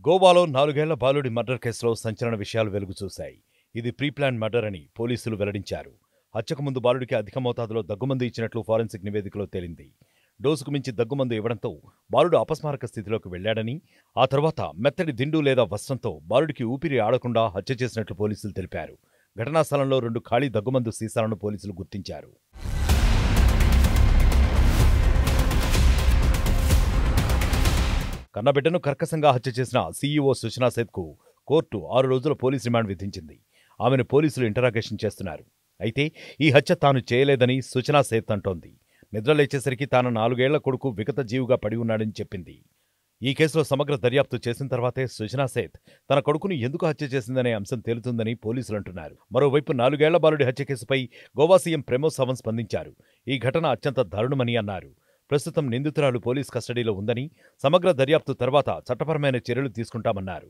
గోవాలో 4 ఏళ్ల బాలుడి మర్డర్ కేసులో సంచలన విషయాలు వెలుగు చూశాయి. ఇది ప్రీ ప్లాన్ మర్డర్ అని పోలీసులు వెల్లడించారు. హత్యకు ముందు బాలుడికి అధిక మోతాదులో దగ్గుమందు ఇచ్చినట్లు ఫోరెన్సిక్ నివేదికలో తేలింది. డోసుకు మించి దగ్గుమందు ఇవ్వడంతో బాలుడు అపస్మారక స్థితిలోకి వెళ్లాడని, ఆ తర్వాత మెత్తడి దిండు లేదా వస్త్రంతో బాలుడికి ఊపిరి ఆడకుండా హత్య చేసినట్లు పోలీసులు తెలిపారు. ఘటనా స్థలంలో 2 ఖాళీ దగ్గుమందు సీసాలను పోలీసులు గుర్తించారు. కన్నబిడ్డను కర్కశంగా హత్య చేసిన సీఈఓ సుచనా సేత్కు కోర్టు 6 రోజుల పోలీస్ రిమాండ్ విధించింది. ఆమెను పోలీసులు ఇంటరాగేషన్ చేస్తున్నారు. అయితే ఈ హత్య తాను చేయలేదని సుచనా సేత్ అంటోంది. నిద్రలేచేసరికి తాను 4 ఏళ్ల కొడుకు విగత జీవుగా పడి ఉన్నాడని చెప్పింది. ఈ కేసులో సమగ్ర దర్యాప్తు చేసిన తర్వాతే సుచనా సేత్ తన కొడుకును ఎందుకు హత్య చేసిందనే అంశం తేలుతుందని పోలీసులు అంటున్నారు. మరోవైపు 4 ఏళ్ల బాలుడి హత్య కేసుపై గోవా సీఎం ప్రమోద్ సావంత్ స్పందించారు. ఈ ఘటన అత్యంత దారుణమని అన్నారు. ప్రస్తుతం నిందితురాలు పోలీస్ కస్టడీలో ఉందని, సమగ్ర దర్యాప్తు తర్వాత చట్టపరమైన చర్యలు తీసుకుంటామన్నారు.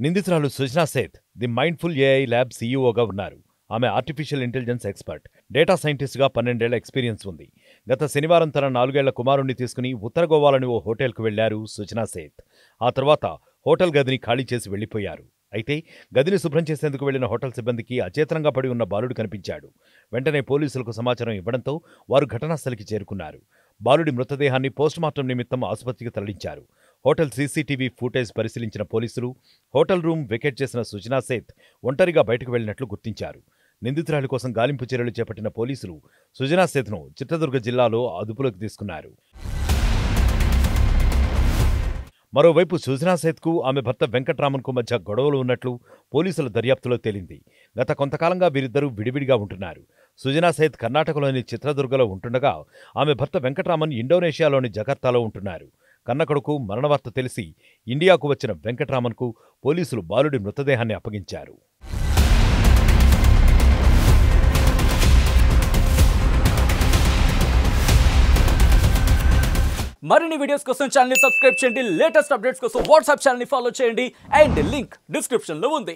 నిందితురాలు Suchana Seth the mindful AI lab సీఈఓగా ఉన్నారు. ఆమె ఆర్టిఫిషియల్ ఇంటెలిజెన్స్ ఎక్స్పర్ట్, డేటా సైంటిస్ట్గా 12 ఏళ్ల ఎక్స్పీరియన్స్ ఉంది. గత శనివారం తన 4 ఏళ్ల కుమారుణ్ణి తీసుకుని ఉత్తర గోవాలోని ఓ హోటల్కు వెళ్లారు సుచనా సేత్. ఆ తర్వాత హోటల్ గదిని ఖాళీ చేసి వెళ్లిపోయారు. అయితే గదిని శుభ్రం చేసేందుకు వెళ్లిన హోటల్ సిబ్బందికి అచేతనంగా పడి ఉన్న బాలుడు కనిపించాడు. వెంటనే పోలీసులకు సమాచారం ఇవ్వడంతో వారు ఘటనాస్థలికి చేరుకున్నారు. బాలుడి మృతదేహాన్ని పోస్టుమార్టం నిమిత్తం ఆసుపత్రికి తరలించారు. హోటల్ సీసీటీవీ ఫుటేజ్ పరిశీలించిన పోలీసులు హోటల్ రూమ్ వెకేట్ చేసిన సుచనా సేత్ ఒంటరిగా బయటకు వెళ్లినట్లు గుర్తించారు. నిందితురాలి కోసం గాలింపు చర్యలు చేపట్టిన పోలీసులు సుచనా సేత్ను చిత్రదుర్గ జిల్లాలో అదుపులోకి తీసుకున్నారు. మరోవైపు సుచనా సేత్కు ఆమె భర్త వెంకట్రామన్కు మధ్య గొడవలు ఉన్నట్లు పోలీసుల దర్యాప్తులో తేలింది. గత కొంతకాలంగా వీరిద్దరూ విడివిడిగా ఉంటున్నారు. సుచనా సేత్ కర్ణాటకలోని చిత్రదుర్గలో ఉంటుండగా ఆమె భర్త వెంకట్రామన్ ఇండోనేషియాలోని జకర్తాలో ఉంటున్నారు. కన్నకొడుకు మరణవార్త తెలిసి ఇండియాకు వచ్చిన వెంకట్రామన్కు పోలీసులు బాలుడి మృతదేహాన్ని అప్పగించారు. మరిన్ని వీడియోస్ కోసం ఛానల్ ని సబ్స్క్రైబ్ చేయండి. లేటెస్ట్ అప్డేట్స్ కోసం వాట్సాప్ ఛానల్ ని ఫాలో చేయండి. అండ్ లింక్ డిస్క్రిప్షన్ లో ఉంది.